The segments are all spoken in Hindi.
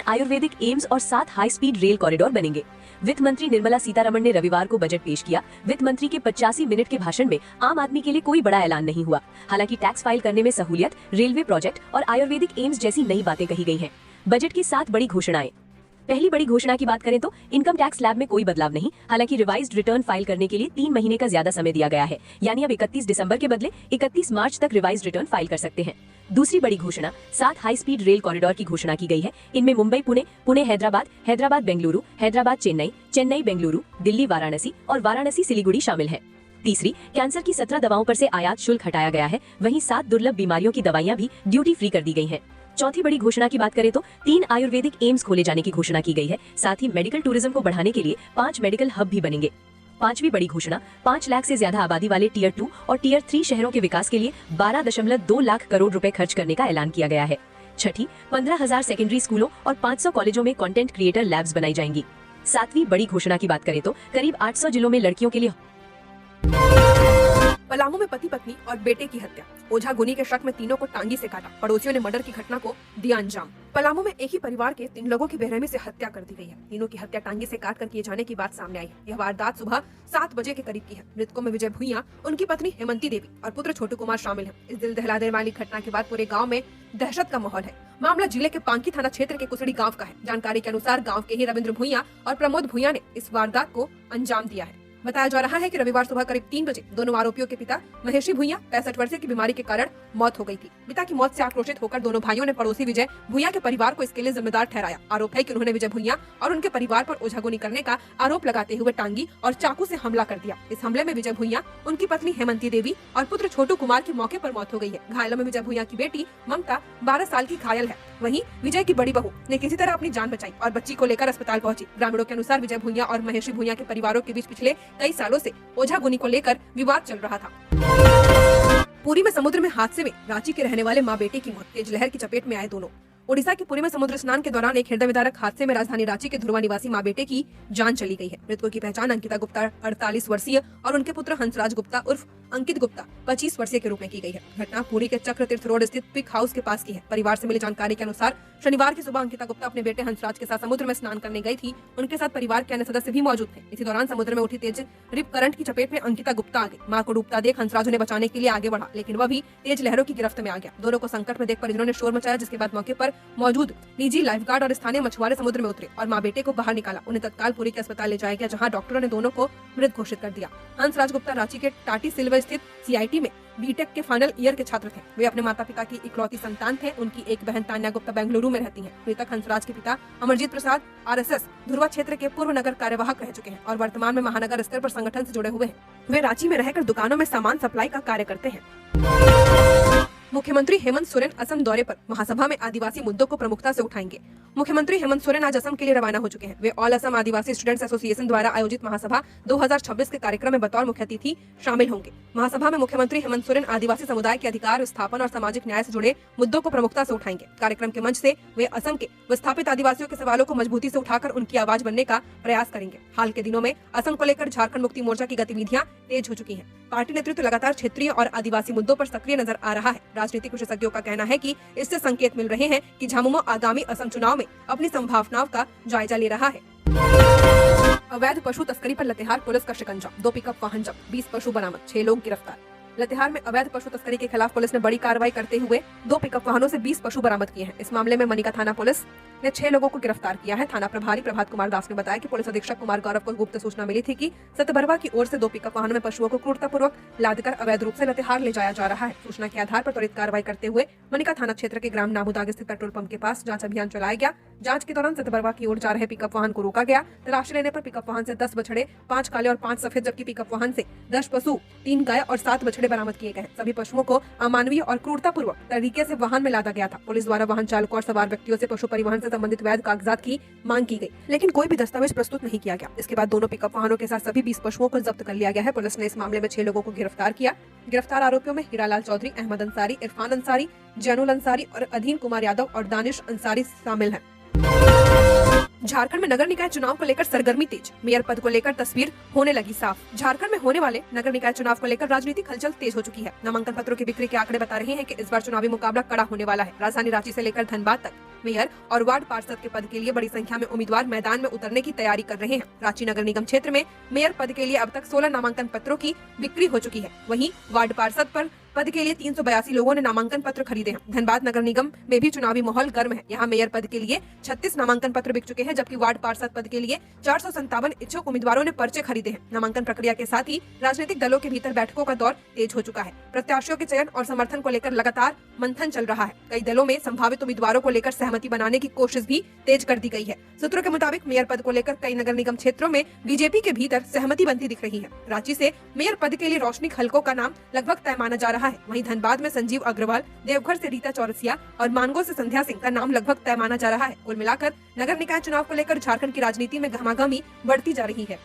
आयुर्वेदिक एम्स और 7 हाई स्पीड रेल कॉरिडोर बनेंगे। वित्त मंत्री निर्मला सीतारमण ने रविवार को बजट पेश किया। वित्त मंत्री के 85 मिनट के भाषण में आम आदमी के लिए कोई बड़ा ऐलान नहीं हुआ। हालांकि टैक्स फाइल करने में सहूलियत, रेलवे प्रोजेक्ट और आयुर्वेदिक एम्स जैसी नई बातें कही गई हैं। बजट की 7 बड़ी घोषणाएं। पहली बड़ी घोषणा की बात करें तो इनकम टैक्स स्लैब में कोई बदलाव नहीं। हालांकि रिवाइज्ड रिटर्न फाइल करने के लिए 3 महीने का ज्यादा समय दिया गया है, यानी अब 31 दिसंबर के बदले 31 मार्च तक रिवाइज्ड रिटर्न फाइल कर सकते हैं। दूसरी बड़ी घोषणा 7 हाई स्पीड रेल कॉरिडोर की घोषणा की गई है। इनमें मुंबई पुणे, पुणे हैदराबाद, हैदराबाद बेंगलुरु, हैदराबाद चेन्नई, चेन्नई बेंगलुरु, दिल्ली वाराणसी और वाराणसी सिलीगुड़ी शामिल है। तीसरी, कैंसर की 17 दवाओं पर से आयात शुल्क हटाया गया है। वहीं 7 दुर्लभ बीमारियों की दवाइयां भी ड्यूटी फ्री कर दी गई हैं। चौथी बड़ी घोषणा की बात करें तो 3 आयुर्वेदिक एम्स खोले जाने की घोषणा की गई है। साथ ही मेडिकल टूरिज्म को बढ़ाने के लिए 5 मेडिकल हब भी बनेंगे। पांचवी बड़ी घोषणा 5 लाख से ज्यादा आबादी वाले टियर 2 और टियर 3 शहरों के विकास के लिए 12.2 लाख करोड़ रुपए खर्च करने का ऐलान किया गया है। छठी, 15,000 सेकेंडरी स्कूलों और 500 कॉलेजों में कंटेंट क्रिएटर लैब्स बनाई जाएंगी। सातवीं बड़ी घोषणा की बात करें तो करीब 800 जिलों में लड़कियों के लिए पलामू में पति पत्नी और बेटे की हत्या। ओझा गुनी के शक में तीनों को टांगी से काटा। पड़ोसियों ने मर्डर की घटना को दिया अंजाम। पलामू में एक ही परिवार के 3 लोगों की बेरहमी से हत्या कर दी गई है। तीनों की हत्या टांगी से काट कर किए जाने की बात सामने आई है। यह वारदात सुबह 7 बजे के करीब की है। मृतकों में विजय भुइयां, उनकी पत्नी हेमंती देवी और पुत्र छोटू कुमार शामिल है। इस दिल दहला देने वाली घटना के बाद पूरे गाँव में दहशत का माहौल है। मामला जिले के पांकी थाना क्षेत्र के कुसड़ी गाँव का है। जानकारी के अनुसार गाँव के ही रविंद्र भुइयां और प्रमोद भुइयां ने इस वारदात को अंजाम दिया है। बताया जा रहा है कि रविवार सुबह करीब 3 बजे दोनों आरोपियों के पिता महेशी भुइयां 65 वर्षीय की बीमारी के कारण मौत हो गई थी। पिता की मौत से आक्रोशित होकर दोनों भाइयों ने पड़ोसी विजय भुइयां के परिवार को इसके लिए जिम्मेदार ठहराया। आरोप है कि उन्होंने विजय भुइयां और उनके परिवार पर ओझागुनी करने का आरोप लगाते हुए टांगी और चाकू से हमला कर दिया। इस हमले में विजय भुइयां, उनकी पत्नी हेमंती देवी और पुत्र छोटू कुमार की मौके पर मौत हो गई है। घायलों में विजय भुइयां की बेटी ममता 12 साल की घायल है। वहीं विजय की बड़ी बहू ने किसी तरह अपनी जान बचाई और बच्ची को लेकर अस्पताल पहुंची। ग्रामीणों के अनुसार विजय भुइयां और महेशी भुइयां के परिवारों के बीच पिछले कई सालों से ओझागुनी को लेकर विवाद चल रहा था। पुरी में समुद्र में हादसे में रांची के रहने वाले मां बेटे की मौत। तेज लहर की चपेट में आए दोनों। ओडिशा के पुरी में समुद्र स्नान के दौरान एक हृदय विदारक हादसे में राजधानी रांची के ध्रुवा निवासी मां बेटे की जान चली गई है। मृतकों की पहचान अंकिता गुप्ता 48 वर्षीय और उनके पुत्र हंसराज गुप्ता उर्फ अंकित गुप्ता 25 वर्षीय के रूप में की गई है। घटना पुरी के चक्र तीर्थ रोड स्थित पिक हाउस के पास की है। परिवार से मिली जानकारी के अनुसार शनिवार की सुबह अंकिता गुप्ता अपने बेटे हंसराज के साथ समुद्र में स्नान करने गई थी। उनके साथ परिवार के अन्य सदस्य भी मौजूद थे। इसी दौरान समुद्र में उठी तेज रिप करंट की चपेट में अंकिता गुप्ता आ गई। मां को डूबता देख हंसराज उन्हें बचाने के लिए आगे बढ़ा, लेकिन वह भी तेज लहरों की गिरफ्त में आ गया। दोनों को संकट में देख परिजनों ने शोर मचाया, जिसके बाद मौके पर मौजूद निजी लाइफगार्ड और स्थानीय मछुआरे समुद्र में उतरे और मां बेटे को बाहर निकाला। उन्हें तत्काल पुरी के अस्पताल ले जाया गया, जहां डॉक्टरों ने दोनों को मृत घोषित कर दिया। हंसराज गुप्ता रांची के टाटी सिल्वर स्थित सीआईटी में बीटेक के फाइनल ईयर के छात्र थे। वे अपने माता पिता की इकलौती संतान थे। उनकी एक बहन तान्या गुप्ता बेंगलुरु में रहती हैं। मृतक हंसराज के पिता अमरजीत प्रसाद आरएसएस ध्रुवा क्षेत्र के पूर्व नगर कार्यवाहक रह चुके हैं और वर्तमान में महानगर स्तर पर संगठन से जुड़े हुए हैं। वे रांची में रहकर दुकानों में सामान सप्लाई का कार्य करते हैं। मुख्यमंत्री हेमंत सोरेन असम दौरे पर। महासभा में आदिवासी मुद्दों को प्रमुखता से उठाएंगे। मुख्यमंत्री हेमंत सोरेन आज असम के लिए रवाना हो चुके हैं। वे ऑल असम आदिवासी स्टूडेंट्स एसोसिएशन द्वारा आयोजित महासभा 2026 के कार्यक्रम में बतौर मुख्य अतिथि शामिल होंगे। महासभा में मुख्यमंत्री हेमंत सोरेन आदिवासी समुदाय के अधिकार, स्थापन और सामाजिक न्याय से जुड़े मुद्दों को प्रमुखता से उठाएंगे। कार्यक्रम के मंच से वे असम के विस्थापित आदिवासियों के सवालों को मजबूती से उठाकर उनकी आवाज बनने का प्रयास करेंगे। हाल के दिनों में असम को लेकर झारखंड मुक्ति मोर्चा की गतिविधियां तेज हो चुकी हैं। पार्टी नेतृत्व लगातार क्षेत्रीय और आदिवासी मुद्दों पर सक्रिय नजर आ रहा है। राजनीतिक विशेषज्ञों का कहना है कि इससे संकेत मिल रहे हैं कि झामुमो आगामी असम चुनाव में अपनी संभावनाओं का जायजा ले रहा है। अवैध पशु तस्करी पर लातेहार पुलिस का शिकंजा। 2 पिकअप वाहन जब्त, 20 पशु बरामद, 6 लोग गिरफ्तार। लातेहार में अवैध पशु तस्करी के खिलाफ पुलिस ने बड़ी कार्रवाई करते हुए 2 पिकअप वाहनों से 20 पशु बरामद किए हैं। इस मामले में मनिका थाना पुलिस ने 6 लोगों को गिरफ्तार किया है। थाना प्रभारी प्रभात कुमार दास ने बताया कि पुलिस अधीक्षक कुमार गौरव को गुप्त सूचना मिली थी कि सतबरवा की ओर से 2 पिकअप वाहनों में पशुओं को क्रूरतापूर्वक लादकर अवैध रूप से लातेहार ले जाया जा रहा है। सूचना के आधार पर त्वरित कार्रवाई करते हुए मनिका थाना क्षेत्र के ग्राम नामुदाग स्थित पेट्रोल पंप के पास जांच अभियान चलाया गया। जांच के दौरान सतबरवा की ओर जा रहे पिकअप वाहन को रोका गया। तलाशी लेने पर पिकअप वाहन से 10 बछड़े, 5 काले और 5 सफेद, जबकि पिकअप वाहन से 10 पशु, 3 गाय और 7 बछड़े बरामद किए गए। सभी पशुओं को अमानवीय और क्रूरतापूर्वक तरीके से वाहन में लादा गया था। पुलिस द्वारा वाहन चालकों और सवार व्यक्तियों से पशु परिवहन से संबंधित वैध कागजात की मांग की गई, लेकिन कोई भी दस्तावेज प्रस्तुत नहीं किया गया। इसके बाद दोनों पिकअप वाहनों के साथ सभी 20 पशुओं को जब्त कर लिया गया है। पुलिस ने इस मामले में 6 लोगों को गिरफ्तार किया। गिरफ्तार आरोपियों में हीरालाल चौधरी, अहमद अंसारी, इरफान अंसारी, जैनुल अंसारी और अधीन कुमार यादव और दानिश अंसारी शामिल हैं। झारखंड में नगर निकाय चुनाव को लेकर सरगर्मी तेज, मेयर पद को लेकर तस्वीर होने लगी साफ। झारखंड में होने वाले नगर निकाय चुनाव को लेकर राजनीतिक हलचल तेज हो चुकी है। नामांकन पत्रों की बिक्री के आंकड़े बता रहे हैं कि इस बार चुनावी मुकाबला कड़ा होने वाला है। राजधानी रांची से लेकर धनबाद तक मेयर और वार्ड पार्षद के पद के लिए बड़ी संख्या में उम्मीदवार मैदान में उतरने की तैयारी कर रहे हैं। रांची नगर निगम क्षेत्र में मेयर पद के लिए अब तक 16 नामांकन पत्रों की बिक्री हो चुकी है। वहीं वार्ड पार्षद पद के लिए 382 लोगों ने नामांकन पत्र खरीदे हैं। धनबाद नगर निगम में भी चुनावी माहौल गर्म है। यहाँ मेयर पद के लिए 36 नामांकन पत्र बिक चुके हैं, जबकि वार्ड पार्षद पद के लिए 457 इच्छुक उम्मीदवारों ने पर्चे खरीदे हैं। नामांकन प्रक्रिया के साथ ही राजनीतिक दलों के भीतर बैठकों का दौर तेज हो चुका है। प्रत्याशियों के चयन और समर्थन को लेकर लगातार मंथन चल रहा है। कई दलों में संभावित उम्मीदवारों को लेकर सहमति बनाने की कोशिश भी तेज कर दी गई है। सूत्रों के मुताबिक मेयर पद को लेकर कई नगर निगम क्षेत्रों में बीजेपी के भीतर सहमति बनती दिख रही है। रांची से मेयर पद के लिए रोशनी खलको का नाम लगभग तय माना जा रहा है। वहीं धनबाद में संजीव अग्रवाल, देवघर से रीता चौरसिया और मानगो से संध्या सिंह का नाम लगभग तय माना जा रहा है। कुल मिलाकर नगर निकाय चुनाव को लेकर झारखंड की राजनीति में गहमागहमी बढ़ती जा रही है।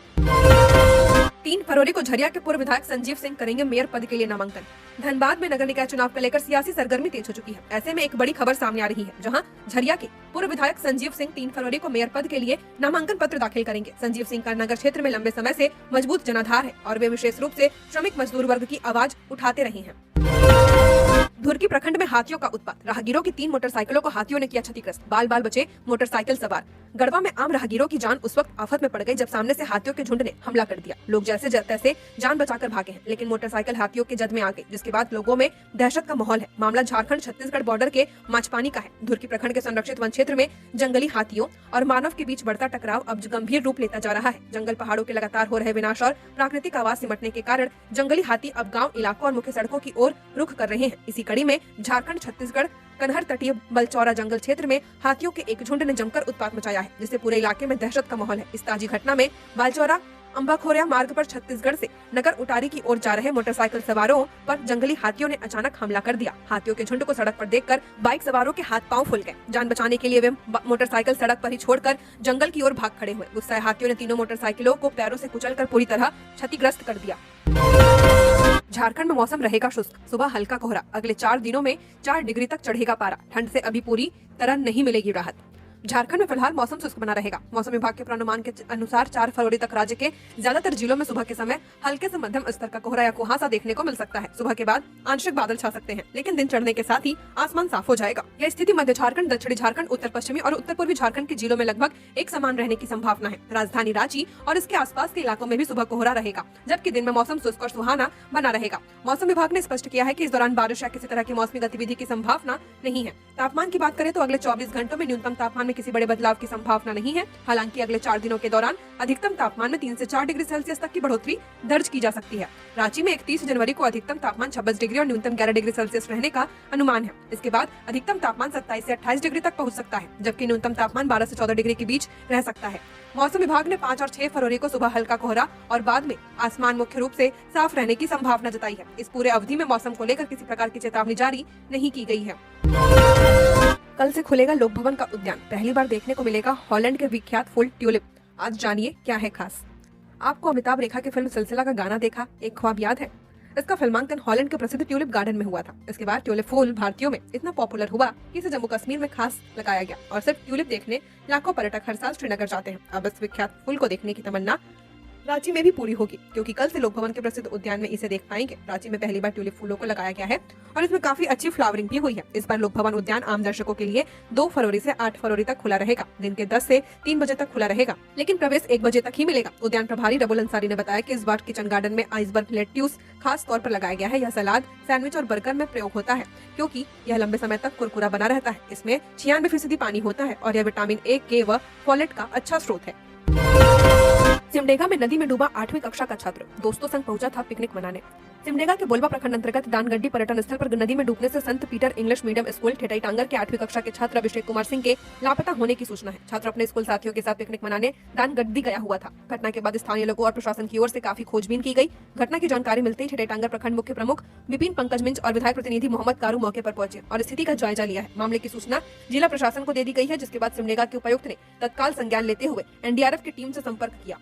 3 फरवरी को झरिया के पूर्व विधायक संजीव सिंह करेंगे मेयर पद के लिए नामांकन। धनबाद में नगर निकाय चुनाव को लेकर सियासी सरगर्मी तेज हो चुकी है। ऐसे में एक बड़ी खबर सामने आ रही है, जहां झरिया के पूर्व विधायक संजीव सिंह 3 फरवरी को मेयर पद के लिए नामांकन पत्र दाखिल करेंगे। संजीव सिंह का नगर क्षेत्र में लंबे समय से मजबूत जनाधार है और वे विशेष रूप से श्रमिक मजदूर वर्ग की आवाज उठाते रहे हैं। धुर्की प्रखंड में हाथियों का उत्पात, राहगीरों की 3 मोटरसाइकिलों को हाथियों ने किया क्षतिग्रस्त, बाल बाल बचे मोटरसाइकिल सवार। गढ़वा में आम राहगीरों की जान उस वक्त आफत में पड़ गई जब सामने से हाथियों के झुंड ने हमला कर दिया। लोग जैसे तैसे जान बचाकर भागे हैं, लेकिन मोटरसाइकिल हाथियों के जद में आ गई, जिसके बाद लोगों में दहशत का माहौल है। मामला झारखंड छत्तीसगढ़ बॉर्डर के माचपानी का है। धुर्की प्रखंड के संरक्षित वन क्षेत्र में जंगली हाथियों और मानव के बीच बढ़ता टकराव अब गंभीर रूप लेता जा रहा है। जंगल पहाड़ों के लगातार हो रहे विनाश और प्राकृतिक आवास सिमटने के कारण जंगली हाथी अब गाँव इलाकों और मुख्य सड़कों की ओर रुख कर रहे हैं। इसी कड़ी में झारखंड छत्तीसगढ़ कन्हर तटीय बलचौरा जंगल क्षेत्र में हाथियों के एक झुंड ने जमकर उत्पात मचाया है, जिससे पूरे इलाके में दहशत का माहौल है। इस ताजी घटना में बलचौरा अंबाखोरिया मार्ग पर छत्तीसगढ़ से नगर उटारी की ओर जा रहे मोटरसाइकिल सवारों पर जंगली हाथियों ने अचानक हमला कर दिया। हाथियों के झुंड को सड़क पर देखकर बाइक सवारों के हाथ पांव फूल गए। जान बचाने के लिए वे मोटरसाइकिल सड़क पर ही छोड़कर जंगल की ओर भाग खड़े हुए। गुस्साए हाथियों ने तीनों मोटरसाइकिलों को पैरों से कुचलकर पूरी तरह क्षतिग्रस्त कर दिया। झारखंड में मौसम रहेगा शुष्क, सुबह हल्का कोहरा। अगले 4 दिनों में 4 डिग्री तक चढ़ेगा पारा। ठंड से अभी पूरी तरह नहीं मिलेगी राहत। झारखंड में फिलहाल मौसम शुष्क बना रहेगा। मौसम विभाग के पूर्वानुमान के अनुसार 4 फरवरी तक राज्य के ज्यादातर जिलों में सुबह के समय हल्के से मध्यम स्तर का कोहरा या कुहासा देखने को मिल सकता है। सुबह के बाद आंशिक बादल छा सकते हैं, लेकिन दिन चढ़ने के साथ ही आसमान साफ हो जाएगा। यह स्थिति मध्य झारखंड, दक्षिणी झारखंड, उत्तर पश्चिमी और उत्तर पूर्वी झारखंड के जिलों में लगभग एक समान रहने की संभावना है। राजधानी रांची और इसके आसपास के इलाकों में भी सुबह कोहरा रहेगा, जबकि दिन में मौसम शुष्क और सुहाना बना रहेगा। मौसम विभाग ने स्पष्ट किया है कि इस दौरान बारिश या किसी तरह की मौसमी गतिविधि की संभावना नहीं है। तापमान की बात करें तो अगले 24 घंटों में न्यूनतम तापमान में किसी बड़े बदलाव की संभावना नहीं है। हालांकि अगले 4 दिनों के दौरान अधिकतम तापमान में 3 से 4 डिग्री सेल्सियस तक की बढ़ोतरी दर्ज की जा सकती है। रांची में 31 जनवरी को अधिकतम तापमान 26 डिग्री और न्यूनतम 11 डिग्री सेल्सियस रहने का अनुमान है। इसके बाद अधिकतम तापमान 27 से 28 डिग्री तक पहुंच सकता है, जबकि न्यूनतम तापमान 12 से 14 डिग्री के बीच रह सकता है। मौसम विभाग ने 5 और 6 फरवरी को सुबह हल्का कोहरा और बाद में आसमान मुख्य रूप से साफ रहने की संभावना जताई है। इस पूरे अवधि में मौसम को लेकर किसी प्रकार की चेतावनी जारी नहीं की गई है। कल से खुलेगा लोक भवन का उद्यान। पहली बार देखने को मिलेगा हॉलैंड के विख्यात फूल ट्यूलिप। आज जानिए क्या है खास। आपको अमिताभ रेखा के फिल्म सिलसिला का गाना देखा एक ख्वाब याद है? इसका फिल्मांकन हॉलैंड के प्रसिद्ध ट्यूलिप गार्डन में हुआ था। इसके बाद ट्यूलिप फूल भारतीयों में इतना पॉपुलर हुआ कि इसे जम्मू कश्मीर में खास लगाया गया और सिर्फ ट्यूलिप देखने लाखों पर्यटक हर साल श्रीनगर जाते हैं। अब इस विख्यात फूल को देखने की तमन्ना रांची में भी पूरी होगी, क्योंकि कल से लोक भवन के प्रसिद्ध उद्यान में इसे देख पाएंगे। रांची में पहली बार ट्यूलिप फूलों को लगाया गया है और इसमें काफी अच्छी फ्लावरिंग भी हुई है। इस बार लोक भवन उद्यान आम दर्शकों के लिए 2 फरवरी से 8 फरवरी तक खुला रहेगा। दिन के 10 से 3 बजे तक खुला रहेगा, लेकिन प्रवेश 1 बजे तक ही मिलेगा। उद्यान प्रभारी रबुल अंसारी ने बताया कि इस बार किचन गार्डन में आइसबर्ग लेट्यूस खास तौर पर लगाया गया है। यह सलाद, सैंडविच और बर्गर में प्रयोग होता है, क्योंकि यह लंबे समय तक कुरकुरा बना रहता है। इसमें 96% पानी होता है और यह विटामिन ए, के व फोलेट का अच्छा स्रोत है। सिमडेगा में नदी में डूबा 8वीं कक्षा का छात्र, दोस्तों संग पहुंचा था पिकनिक मनाने। सिमडेगा के बोलबा प्रखंड अंतर्गत दानगड्डी पर्यटन स्थल पर नदी में डूबने से संत Peter English medium school ठेठाई Tangar के 8वीं कक्षा के छात्र अभिषेक कुमार सिंह के लापता होने की सूचना है। छात्र अपने स्कूल साथियों के साथ पिकनिक मनाने दानगड्डी गया हुआ था। घटना के बाद स्थानीय लोगों और प्रशासन की ओर से काफी खोजबीन की गई। घटना की जानकारी मिलते ही ठेठाई टांगर प्रखंड मुख्य प्रमुख विपिन पंकज मिंज और विधायक प्रतिनिधि मोहम्मद कारू मौके पर पहुंचे और स्थिति का जायजा लिया है। मामले की सूचना जिला प्रशासन को दे दी गई है, जिसके बाद सिमडेगा के उपायुक्त ने तत्काल संज्ञान लेते हुए एनडीआरएफ की टीम से संपर्क किया।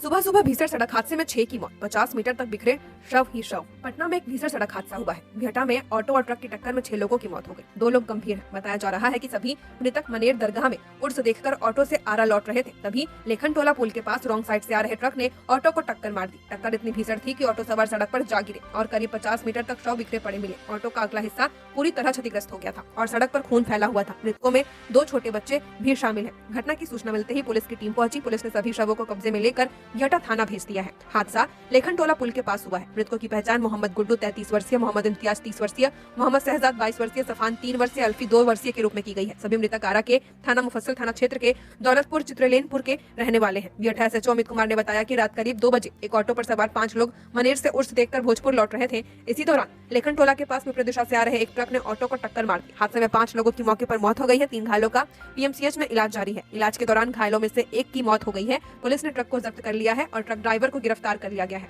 सुबह सुबह भीषण सड़क हादसे में 6 की मौत, 50 मीटर तक बिखरे शव ही शव। पटना में एक भीषण सड़क हादसा हुआ है। बिहटा में ऑटो और ट्रक की टक्कर में 6 लोगों की मौत हो गई, 2 लोग गंभीर हैं। बताया जा रहा है कि सभी मृतक मनेर दरगाह में उर्स देखकर ऑटो से आरा लौट रहे थे, तभी लेखन टोला पुल के पास रॉन्ग साइड से आ रहे ट्रक ने ऑटो को टक्कर मार दी। टक्कर इतनी भीषण थी कि ऑटो सवार सड़क पर जा गिरे और करीब 50 मीटर तक शव बिखरे पड़े मिले। ऑटो का अगला हिस्सा पूरी तरह क्षतिग्रस्त हो गया था और सड़क पर खून फैला हुआ था। मृतकों में 2 छोटे बच्चे भी शामिल हैं। घटना की सूचना मिलते ही पुलिस की टीम पहुंची। पुलिस ने सभी शवों को कब्जे में लेकर बिहटा थाना भेज दिया है। हादसा लेखन टोला पुल के पास हुआ है। मृतकों की पहचान मोहम्मद गुड्डू 33 वर्षीय, मोहम्मद इम्तियाज 30 वर्षीय, मोहम्मद शहजाद 22 वर्षीय, सफान 3 वर्षीय, अल्फी 2 वर्षीय के रूप में की गई है। सभी मृतक आरा के थाना मुफस्सिल थाना क्षेत्र के दौलतपुर चित्रलेनपुर के रहने वाले हैं। बिहटा एसएचओ अमित कुमार ने बताया कि रात करीब 2 बजे एक ऑटो पर सवार 5 लोग मनेर से उर्स देखकर भोजपुर लौट रहे थे। इसी दौरान लेखन टोला के पास विपरीत दिशा से आ रहे एक ट्रक ने ऑटो को टक्कर मार दी। हादसे में 5 लोगों की मौके पर मौत हो गई है। 3 घायलों का पीएमसीएच में इलाज जारी है। इलाज के दौरान घायलों में से एक की मौत हो गई है। पुलिस ने ट्रक को जब्त कर लिया है और ट्रक ड्राइवर को गिरफ्तार कर लिया गया है।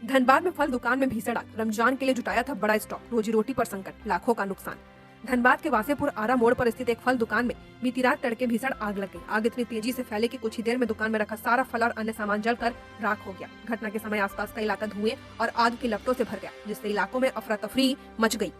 धनबाद में फल दुकान में भीषण आग, रमजान के लिए जुटाया था बड़ा स्टॉक, रोजी रोटी पर संकट, लाखों का नुकसान। धनबाद के वासेपुर आरा मोड़ पर स्थित एक फल दुकान में बीती रात तड़के भीषण आग लग गई। आग इतनी तेजी से फैली कि कुछ ही देर में दुकान में रखा सारा फल और अन्य सामान जलकर राख हो गया। घटना के समय आसपास का इलाका धुएं और आग की लपटों से भर गया, जिससे इलाकों में अफरा तफरी मच गई।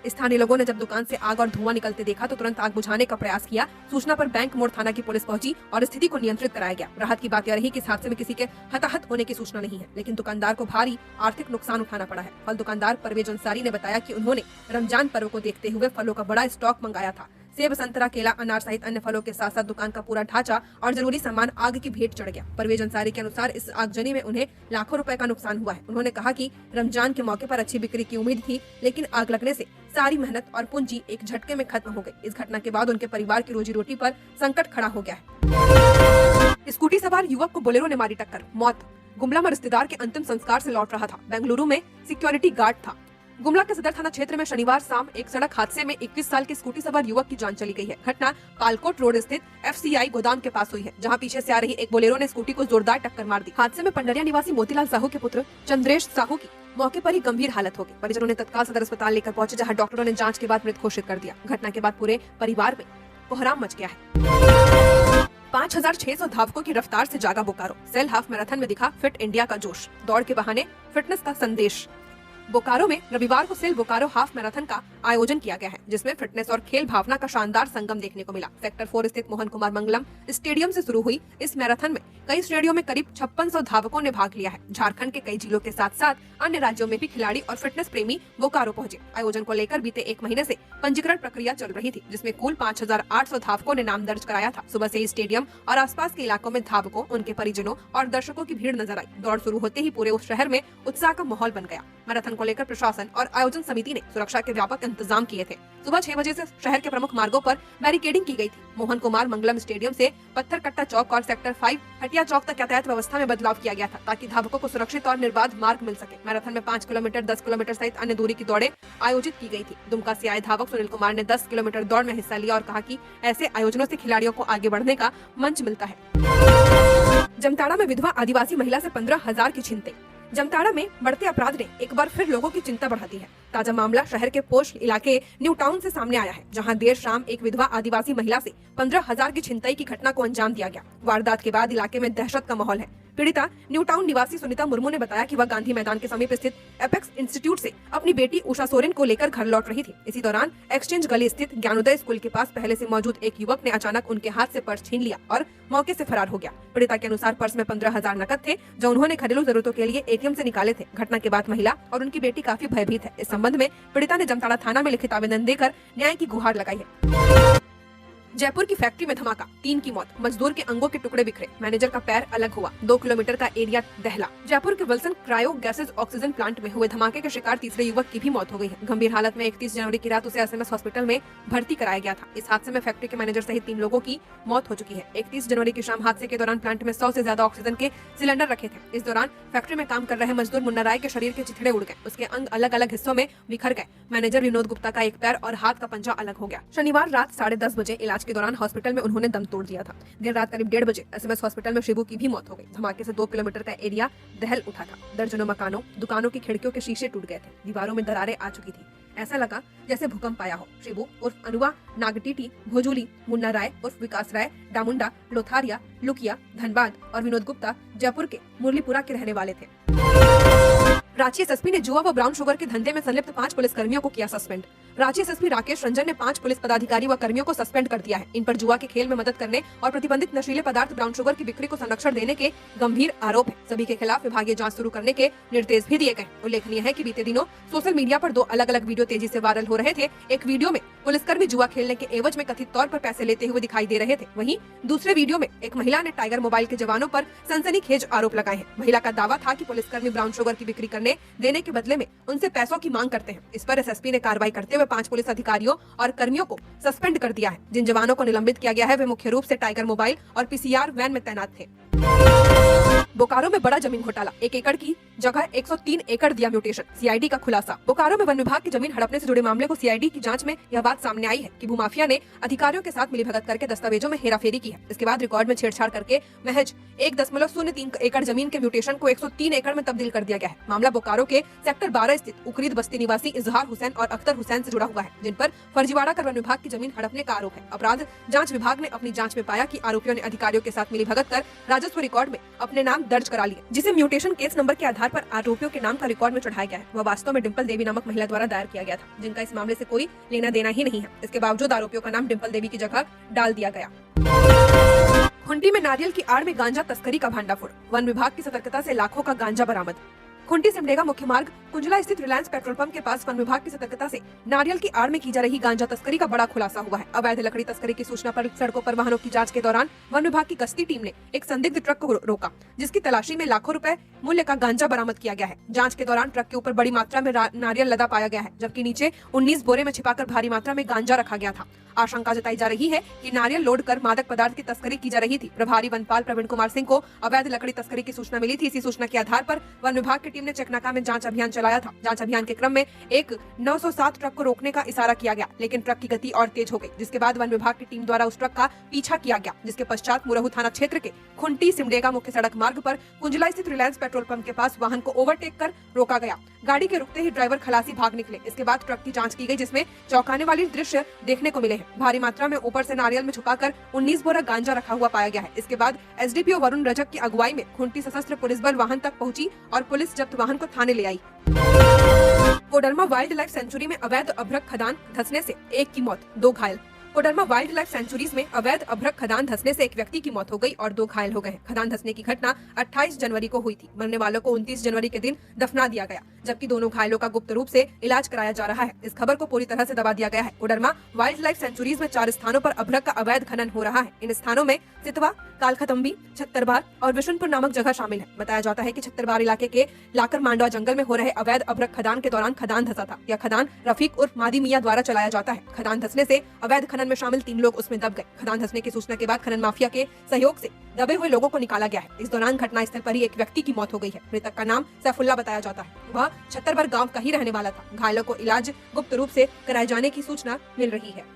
स्थानीय लोगों ने जब दुकान से आग और धुआं निकलते देखा तो तुरंत आग बुझाने का प्रयास किया। सूचना पर बैंक मोड़ थाना की पुलिस पहुंची और स्थिति को नियंत्रित कराया गया। राहत की बात यह रही कि इस हादसे में किसी के हताहत होने की सूचना नहीं है, लेकिन दुकानदार को भारी आर्थिक नुकसान उठाना पड़ा है। फल दुकानदार परवेज अंसारी ने बताया कि उन्होंने रमजान पर्व को देखते हुए फलों का बड़ा स्टॉक मंगाया था। सेब, संतरा, केला, अनार सहित अन्य फलों के साथ साथ दुकान का पूरा ढांचा और जरूरी सामान आग की भेंट चढ़ गया। परवेज अंसारी के अनुसार इस आगजनी में उन्हें लाखों रुपए का नुकसान हुआ है। उन्होंने कहा कि रमजान के मौके पर अच्छी बिक्री की उम्मीद थी, लेकिन आग लगने से सारी मेहनत और पूंजी एक झटके में खत्म हो गई। इस घटना के बाद उनके परिवार की रोजी रोटी पर संकट खड़ा हो गया है। स्कूटी सवार युवक को बोलेरो ने मारी टक्कर, मौत। गुमला में रिश्तेदार के अंतिम संस्कार से लौट रहा था। बेंगलुरु में सिक्योरिटी गार्ड था। गुमला के सदर थाना क्षेत्र में शनिवार शाम एक सड़क हादसे में 21 साल के स्कूटी सवार युवक की जान चली गई है। घटना पालकोट रोड स्थित FCI गोदाम के पास हुई है, जहां पीछे से आ रही एक बोलेरो ने स्कूटी को जोरदार टक्कर मार दी। हादसे में पंडरिया निवासी मोतीलाल साहू के पुत्र चंद्रेश साहू की मौके पर ही गंभीर हालत हो गई। परिजनों ने तत्काल सदर अस्पताल लेकर पहुंचे, जहां डॉक्टरों ने जांच के बाद मृत घोषित कर दिया। घटना के बाद पूरे परिवार में कोहराम मच गया है। 5600 धावकों की रफ्तार से जागा बोकारो, सेल हाफ मैराथन में दिखा फिट इंडिया का जोश, दौड़ के बहाने फिटनेस का संदेश। बोकारो में रविवार को सेल बोकारो हाफ मैराथन का आयोजन किया गया है, जिसमें फिटनेस और खेल भावना का शानदार संगम देखने को मिला। सेक्टर 4 स्थित मोहन कुमार मंगलम स्टेडियम से शुरू हुई इस मैराथन में कई श्रेणियों में करीब 5600 धावकों ने भाग लिया है। झारखंड के कई जिलों के साथ साथ अन्य राज्यों में भी खिलाड़ी और फिटनेस प्रेमी बोकारो पहुंचे। आयोजन को लेकर बीते 1 महीने से पंजीकरण प्रक्रिया चल रही थी, जिसमें कुल 5800 धावकों ने नाम दर्ज कराया था। सुबह से ही स्टेडियम और आसपास के इलाकों में धावकों, उनके परिजनों और दर्शकों की भीड़ नजर आई। दौड़ शुरू होते ही पूरे उस शहर में उत्साह का माहौल बन गया। मैराथन को लेकर प्रशासन और आयोजन समिति ने सुरक्षा के व्यापक इंतजाम किए थे। सुबह 6 बजे से शहर के प्रमुख मार्गों पर बैरिकेडिंग की गई थी। मोहन कुमार मंगलम स्टेडियम से पत्थर कट्टा चौक और सेक्टर 5 हटिया चौक तक यातायात व्यवस्था में बदलाव किया गया था, ताकि धावकों को सुरक्षित और निर्बाध मार्ग मिल सके। मैराथन में 5 किलोमीटर, 10 किलोमीटर सहित अन्य दूरी की दौड़ें आयोजित की गई थी। दुमका से आए धावक सुनील कुमार ने 10 किलोमीटर दौड़ में हिस्सा लिया और कहा कि ऐसे आयोजनों से खिलाड़ियों को आगे बढ़ने का मंच मिलता है। जमताड़ा में विधवा आदिवासी महिला से 15,000 की छिनते। जमताड़ा में बढ़ते अपराध ने एक बार फिर लोगों की चिंता बढ़ा दी है। ताजा मामला शहर के पोस्ट इलाके न्यू टाउन से सामने आया है, जहां देर शाम एक विधवा आदिवासी महिला से 15,000 की छिनताई की घटना को अंजाम दिया गया। वारदात के बाद इलाके में दहशत का माहौल है। पीड़िता न्यू टाउन निवासी सुनीता मुर्मू ने बताया कि वह गांधी मैदान के समीप स्थित एपेक्स इंस्टीट्यूट से अपनी बेटी उषा सोरेन को लेकर घर लौट रही थी। इसी दौरान एक्सचेंज गली स्थित ज्ञानोदय स्कूल के पास पहले से मौजूद एक युवक ने अचानक उनके हाथ से पर्स छीन लिया और मौके से फरार हो गया। पीड़िता के अनुसार पर्स में 15,000 नकद थे, जो उन्होंने घरेलू जरूरतों के लिए ATM से निकाले थे। घटना के बाद महिला और उनकी बेटी काफी भयभीत है। इस संबंध में पीड़िता ने जमताड़ा थाना में लिखित आवेदन देकर न्याय की गुहार लगाई है। जयपुर की फैक्ट्री में धमाका, 3 की मौत, मजदूर के अंगों के टुकड़े बिखरे, मैनेजर का पैर अलग हुआ, 2 किलोमीटर का एरिया दहला। जयपुर के Wilson cryo gases oxygen plant में हुए धमाके के शिकार तीसरे युवक की भी मौत हो गई है। गंभीर हालत में 31 जनवरी की रात उसे SMS हॉस्पिटल में भर्ती कराया गया था। इस हादसे में फैक्ट्री के मैनेजर सहित 3 लोगों की मौत हो चुकी है। 31 जनवरी की शाम हादसे के दौरान प्लांट में 100 से ज्यादा ऑक्सीजन के सिलेंडर रखे थे। इस दौरान फैक्ट्री में काम कर रहे मजदूर मुन्ना राय के शरीर के चिथड़े उड़ गए, उसके अंग अलग अलग हिस्सों में बिखर गए। मैनेजर विनोद गुप्ता का एक पैर और हाथ का पंजा अलग हो गया। शनिवार रात 10:30 बजे इलाज के दौरान हॉस्पिटल में उन्होंने दम तोड़ दिया था। देर रात करीब 1:30 बजे SMS हॉस्पिटल में शिबू की भी मौत हो गई। धमाके से 2 किलोमीटर का एरिया दहल उठा था। दर्जनों मकानों, दुकानों की खिड़कियों के शीशे टूट गए थे, दीवारों में दरारें आ चुकी थी। ऐसा लगा जैसे भूकंप आया हो। शिबू उर्फ अनुवा नागटीटी, भोजूली, मुन्ना राय उर्फ विकास राय, डामुंडा, लोथारिया, लुकिया, धनबाद और विनोद गुप्ता जयपुर के मुरलीपुरा के रहने वाले थे। रांची एसएसपी ने जुआ व ब्राउन शुगर के धंधे में संलिप्त 5 पुलिसकर्मियों को किया सस्पेंड। रांची एसएसपी राकेश रंजन ने 5 पुलिस पदाधिकारी व कर्मियों को सस्पेंड कर दिया है। इन पर जुआ के खेल में मदद करने और प्रतिबंधित नशीले पदार्थ ब्राउन शुगर की बिक्री को संरक्षण देने के गंभीर आरोप है। सभी के खिलाफ विभागीय जांच शुरू करने के निर्देश भी दिए गए। उल्लेखनीय है कि बीते दिनों सोशल मीडिया पर 2 अलग-अलग वीडियो तेजी से वायरल हो रहे थे। एक वीडियो में पुलिसकर्मी जुआ खेलने के एवज में कथित तौर पर पैसे लेते हुए दिखाई दे रहे थे। वहीं दूसरे वीडियो में एक महिला ने टाइगर मोबाइल के जवानों पर सनसनीखेज आरोप लगाए हैं। महिला का दावा था कि पुलिसकर्मी ब्राउन शुगर की बिक्री करने देने के बदले में उनसे पैसों की मांग करते हैं। इस पर एसएसपी ने कार्रवाई करते हुए 5 पुलिस अधिकारियों और कर्मियों को सस्पेंड कर दिया है। जिन जवानों को निलंबित किया गया है वे मुख्य रूप से टाइगर मोबाइल और पीसीआर वैन में तैनात थे। बोकारो में बड़ा जमीन घोटाला, 1 एकड़ की जगह 103 एकड़ दिया म्यूटेशन, सीआईडी का खुलासा। बोकारो में वन विभाग की जमीन हड़पने से जुड़े मामले को सीआईडी की जांच में यह बात सामने आई है कि भूमाफिया ने अधिकारियों के साथ मिलीभगत करके दस्तावेजों में हेराफेरी की है। इसके बाद रिकॉर्ड में छेड़छाड़ करके महज 1.03 एकड़ जमीन के म्यूटेशन को 103 एकड़ में तब्दील कर दिया गया है। मामला बोकारो के सेक्टर 12 स्थित उकरीद बस्ती निवासी इजहार हुसैन और अख्तर हुसैन से जुड़ा हुआ है, जिन पर फर्जीवाड़ा कर वन विभाग की जमीन हड़पने का आरोप है। अपराध जांच विभाग ने अपनी जांच में पाया कि आरोपियों ने अधिकारियों के साथ मिलीभगत कर राजस्व रिकॉर्ड में अपने नाम दर्ज करा लिए, जिसे म्यूटेशन केस नंबर के आधार पर आरोपियों के नाम का रिकॉर्ड में चढ़ाया गया है। वह वास्तव में डिम्पल देवी नामक महिला द्वारा दायर किया गया था, जिनका इस मामले से कोई लेना देना ही नहीं है। इसके बावजूद आरोपियों का नाम डिम्पल देवी की जगह डाल दिया गया। खुंटी में नारियल की आड़ में गांजा तस्करी का भांडाफोड़, वन विभाग की सतर्कता से लाखों का गांजा बरामद। खुंटी सिमडेगा मुख्य मार्ग कुंजला स्थित रिलायंस पेट्रोल पंप के पास वन विभाग की सतर्कता से नारियल की आड़ में की जा रही गांजा तस्करी का बड़ा खुलासा हुआ है। अवैध लकड़ी तस्करी की सूचना पर सड़कों पर वाहनों की जांच के दौरान वन विभाग की गश्ती टीम ने एक संदिग्ध ट्रक को रोका, जिसकी तलाशी में लाखों रुपए मूल्य का गांजा बरामद किया गया है। जांच के दौरान ट्रक के ऊपर बड़ी मात्रा में नारियल लदा पाया गया है, जबकि नीचे 19 बोरे में छिपाकर भारी मात्रा में गांजा रखा गया था। आशंका जताई जा रही है कि नारियल लोड कर मादक पदार्थ की तस्करी की जा रही थी। प्रभारी वनपाल प्रवीण कुमार सिंह को अवैध लकड़ी तस्करी की सूचना मिली थी। इसी सूचना के आधार पर वन विभाग की टीम ने चकनाका में जांच अभियान चलाया था। जांच अभियान के क्रम में एक 907 ट्रक को रोकने का इशारा किया गया, लेकिन ट्रक की गति और तेज हो गई, जिसके बाद वन विभाग की टीम द्वारा उस ट्रक का पीछा किया गया, जिसके पश्चात मुरहू थाना क्षेत्र के खुंटी सिमडेगा मुख्य सड़क मार्ग पर कुंजला स्थित रिलायंस पेट्रोल पंप के पास वाहन को ओवरटेक कर रोका गया। गाड़ी के रुकते ही ड्राइवर खलासी भाग निकले। इसके बाद ट्रक की जांच की गई, जिसमें चौंकाने वाली दृश्य देखने को मिले हैं। भारी मात्रा में ऊपर से नारियल में छुपाकर 19 बोरा गांजा रखा हुआ पाया गया है। इसके बाद एसडीपीओ वरुण रजक की अगुवाई में खुंटी सशस्त्र पुलिस बल वाहन तक पहुंची और पुलिस जब्त वाहन को थाने ले आई। कोडरमा वाइल्ड लाइफ सेंचुरी में अवैध अभ्रक खदान धंसने से 1 की मौत, 2 घायल। कोडरमा वाइल्ड लाइफ सेंचुरीज में अवैध अभ्रक खदान धंसने से 1 व्यक्ति की मौत हो गई और 2 घायल हो गए। खदान धंसने की घटना 28 जनवरी को हुई थी। मरने वालों को 29 जनवरी के दिन दफना दिया गया, जबकि दोनों घायलों का गुप्त रूप से इलाज कराया जा रहा है। इस खबर को पूरी तरह से दबा दिया गया है। कोडरमा वाइल्ड लाइफ सेंचुरीज में 4 स्थानों पर अभ्रक का अवैध खनन हो रहा है। इन स्थानों में सितवा, कालखतंबी, छत्तरबार और विशुनपुर नामक जगह शामिल है। बताया जाता है कि छत्तरबार इलाके के लाकर मांडवा जंगल में हो रहे अवैध अभ्रक खदान के दौरान खदान धंसा था। यह खदान रफीक उर्फ मादी मियां द्वारा चलाया जाता है। खदान धंसने से अवैध खनन में शामिल 3 लोग उसमें दब गए। खदान धंसने की सूचना के बाद खनन माफिया के सहयोग से दबे हुए लोगों को निकाला गया है। इस दौरान घटनास्थल पर ही 1 व्यक्ति की मौत हो गई है। मृतक का नाम सैफुल्ला बताया जाता है। वह छत्तरबार गांव का ही रहने वाला था। घायलों को इलाज गुप्त रूप से कराए जाने की सूचना मिल रही है।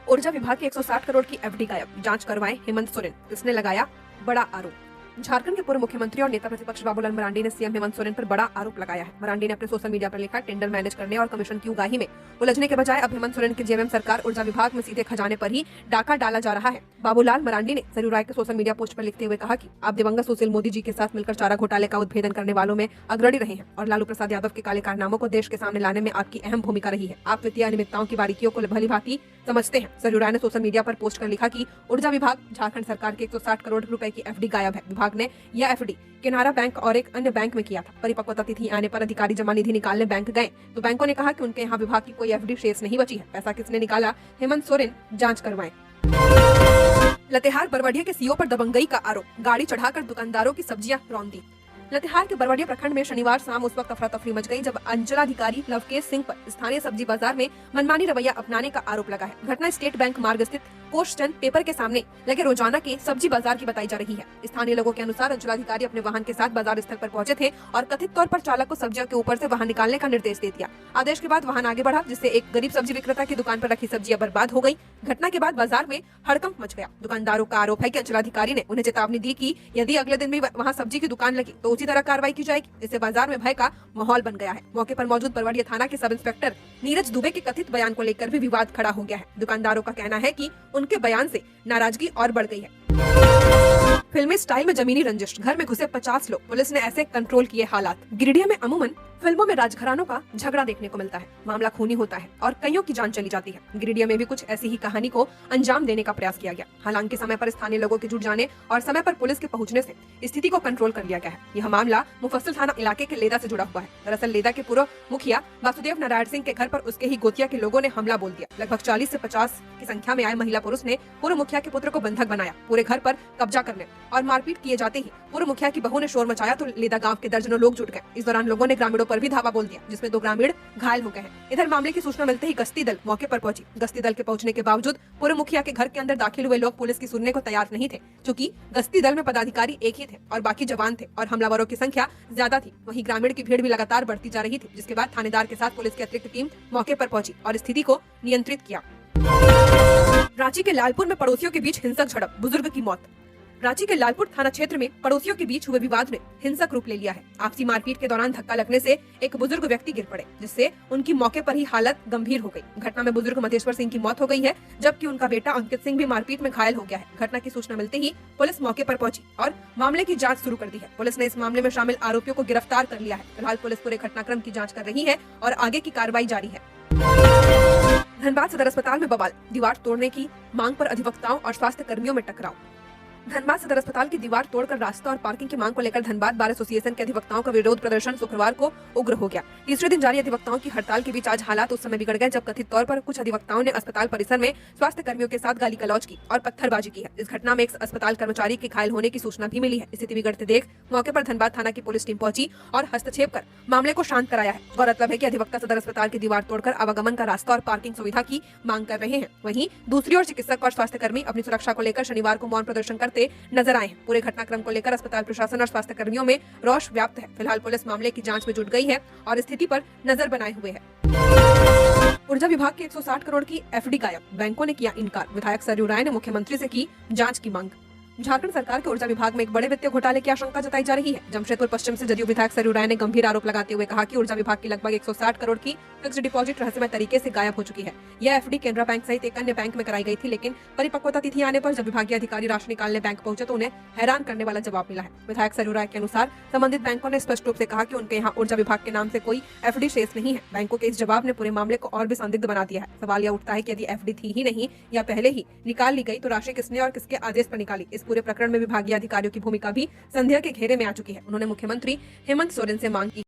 ऊर्जा विभाग की 160 करोड़ की एफडी गायब, जांच करवाएं हेमंत सोरेन, किसने लगाया बड़ा आरोप। झारखंड के पूर्व मुख्यमंत्री और नेता प्रतिपक्ष बाबूलाल मरांडी ने सीएम हेमंत सोरेन पर बड़ा आरोप लगाया है। मरांडी ने अपने सोशल मीडिया पर लिखा, टेंडर मैनेज करने और कमीशन की उगाही में उलझने के बजाय अब हेमंत सोरेन की जेएमएम सरकार ऊर्जा विभाग में सीधे खजाने पर ही डाका डाला जा रहा है। बाबूलाल मरांडी ने सरयू राय के सोशल मीडिया पोस्ट पर लिखते हुए कहा कि आप दिवंगत सुशील मोदी जी के साथ मिलकर चारा घोटाले का उद्भेदन करने वालों में अग्रणी रहे हैं और लालू प्रसाद यादव के काले कारनामों को देश के सामने लाने में आपकी अहम भूमिका रही है। आप वित्तीय अनियमितताओं की बारीकियों को भली भांति समझते हैं। सरयू राय ने सोशल मीडिया पर पोस्ट कर लिखा कि ऊर्जा विभाग झारखंड सरकार के 160 करोड़ रुपए की एफडी गायब है। विभाग ने यह एफडी किनारा बैंक और एक अन्य बैंक में किया था। परिपक्वता तिथि आने पर अधिकारी जमा निधि निकालने बैंक गए तो बैंकों ने कहा कि उनके यहाँ विभाग की कोई एफडी शेष नहीं बची है। पैसा किसने निकाला, हेमंत सोरेन जांच करवाएं। लतेहार बरवडिया के सीओ पर दबंगई का आरोप, गाड़ी चढ़ाकर दुकानदारों की सब्जियां रौंद दी। लतेहार के बरवडिया प्रखंड में शनिवार शाम उस वक्त अफरा तफरी मच गई जब अंचलाधिकारी लवकेश सिंह पर स्थानीय सब्जी बाजार में मनमानी रवैया अपनाने का आरोप लगा है। घटना स्टेट बैंक मार्ग स्थित प्रकोष्ठ चंद पेपर के सामने लगे रोजाना के सब्जी बाजार की बताई जा रही है। स्थानीय लोगों के अनुसार अंचलाधिकारी अपने वाहन के साथ बाजार स्थल पर पहुंचे थे और कथित तौर पर चालक को सब्जियों के ऊपर से वाहन निकालने का निर्देश दे दिया। आदेश के बाद वाहन आगे बढ़ा, जिससे एक गरीब सब्जी विक्रेता की दुकान पर रखी सब्जियां बर्बाद हो गई। घटना के बाद बाजार में हड़कंप मच गया। दुकानदारों का आरोप है कि अंचलाधिकारी ने उन्हें चेतावनी दी कि यदि अगले दिन भी वहां सब्जी की दुकान लगी तो उसी तरह कार्रवाई की जाएगी। इससे बाजार में भय का माहौल बन गया है। मौके पर मौजूद परवड़िया थाना के सब इंस्पेक्टर नीरज दुबे के कथित बयान को लेकर भी विवाद खड़ा हो गया है। दुकानदारों का कहना है कि उनके बयान से नाराजगी और बढ़ गई है। फिल्मी स्टाइल में जमीनी रंजिश, घर में घुसे 50 लोग, पुलिस ने ऐसे कंट्रोल किए हालात। गिरिडीह में अमूमन फिल्मों में राजघरानों का झगड़ा देखने को मिलता है। मामला खूनी होता है और कईयों की जान चली जाती है। गिरिडीह में भी कुछ ऐसी ही कहानी को अंजाम देने का प्रयास किया गया। हालांकि समय पर स्थानीय लोगों के जुट जाने और समय पर पुलिस के पहुंचने से स्थिति को कंट्रोल कर लिया गया है। यह मामला मुफस्सिल थाना इलाके के लेदा से जुड़ा हुआ है। दरअसल लेदा के पूर्व मुखिया वासुदेव नारायण सिंह के घर पर उसके ही गोतिया के लोगों ने हमला बोल दिया। लगभग 40 से 50 की संख्या में आए महिला पुरुष ने पूर्व मुखिया के पुत्र को बंधक बनाया। पूरे घर पर कब्जा करने और मारपीट किए जाते ही पूर्व मुखिया की बहू ने शोर मचाया तो लेदा गांव के दर्जनों लोग जुट गए। इस दौरान लोगों ने ग्रामीणों पर भी धावा बोल दिया, जिसमें 2 ग्रामीण घायल हो गए हैं। इधर मामले की सूचना मिलते ही गश्ती दल मौके पर पहुंची। गश्ती दल के पहुंचने के बावजूद पूर्व मुखिया के घर के अंदर दाखिल हुए लोग पुलिस की सुनने को तैयार नहीं थे, क्योंकि गश्ती दल में पदाधिकारी एक ही थे और बाकी जवान थे और हमलावरों की संख्या ज्यादा थी। वहीं ग्रामीण की भीड़ भी लगातार बढ़ती जा रही थी, जिसके बाद थानेदार के साथ पुलिस की अतिरिक्त टीम मौके पर पहुंची और स्थिति को नियंत्रित किया। रांची के लालपुर में पड़ोसियों के बीच हिंसक झड़प, बुजुर्ग की मौत। रांची के लालपुर थाना क्षेत्र में पड़ोसियों के बीच हुए विवाद ने हिंसक रूप ले लिया है। आपसी मारपीट के दौरान धक्का लगने से एक बुजुर्ग व्यक्ति गिर पड़े, जिससे उनकी मौके पर ही हालत गंभीर हो गई। घटना में बुजुर्ग मधेश्वर सिंह की मौत हो गई है, जबकि उनका बेटा अंकित सिंह भी मारपीट में घायल हो गया है। घटना की सूचना मिलते ही पुलिस मौके पर पहुंची और मामले की जाँच शुरू कर दी है। पुलिस ने इस मामले में शामिल आरोपियों को गिरफ्तार कर लिया है। फिलहाल पुलिस पूरे घटनाक्रम की जाँच कर रही है और आगे की कार्रवाई जारी है। धनबाद सदर अस्पताल में बवाल, दीवार तोड़ने की मांग पर अधिवक्ताओं और स्वास्थ्य कर्मियों में टकराव। धनबाद सदर अस्पताल की दीवार तोड़कर रास्ता और पार्किंग की मांग को लेकर धनबाद बार एसोसिएशन के अधिवक्ताओं का विरोध प्रदर्शन शुक्रवार को उग्र हो गया। तीसरे दिन जारी अधिवक्ताओं की हड़ताल के बीच आज हालात उस समय बिगड़ गए जब कथित तौर पर कुछ अधिवक्ताओं ने अस्पताल परिसर में स्वास्थ्य कर्मियों के साथ गाली गलौज की और पत्थरबाजी की है। इस घटना में एक अस्पताल कर्मचारी के घायल होने की सूचना भी मिली है। स्थिति बिगड़ते देख मौके पर धनबाद थाना की पुलिस टीम पहुंची और हस्तक्षेप कर मामले को शांत कराया है। गौरतलब है कि अधिवक्ता सदर अस्पताल की दीवार तोड़कर आवागमन का रास्ता और पार्किंग सुविधा की मांग कर रहे हैं। वहीं दूसरी ओर चिकित्सक और स्वास्थ्य कर्मी अपनी सुरक्षा को लेकर शनिवार को मौन प्रदर्शन करते नजर आए। पूरे घटनाक्रम को लेकर अस्पताल प्रशासन और स्वास्थ्य कर्मियों में रोष व्याप्त है। फिलहाल पुलिस मामले की जांच में जुट गई है और स्थिति पर नजर बनाए हुए है। ऊर्जा विभाग की 160 करोड़ की एफडी गायब, बैंकों ने किया इनकार। विधायक सरयू राय ने मुख्यमंत्री से की जांच की मांग। झारखंड सरकार के ऊर्जा विभाग में एक बड़े वित्तीय घोटाले की आशंका जताई जा रही है। जमशेदपुर पश्चिम से जदयू विधायक सरयू राय ने गंभीर आरोप लगाते हुए कहा कि ऊर्जा विभाग की लगभग 160 करोड़ की फिक्स्ड डिपॉजिट रहस्यमय तरीके से गायब हो चुकी है। यह एफडी केनरा बैंक सहित एक अन्य बैंक में कराई गई थी, लेकिन परिपक्वता तिथि आने पर जब विभागीय अधिकारी राशि निकालने बैंक पहुंचे तो उन्हें हैरान करने वाला जवाब मिला है। विधायक सरयू राय के अनुसार संबंधित बैंकों ने स्पष्ट रूप से कहा कि उनके यहाँ ऊर्जा विभाग के नाम से कोई एफडी शेष नहीं है। बैंकों के इस जवाब ने पूरे मामले को और भी संदिग्ध बना दिया है। सवाल यह उठता है कि यदि एफडी थी ही नहीं या पहले ही निकाल ली गई तो राशि किसने और किसके आदेश पर निकाली। इस पूरे प्रकरण में विभागीय अधिकारियों की भूमिका भी संदेह के घेरे में आ चुकी है। उन्होंने मुख्यमंत्री हेमंत सोरेन से मांग की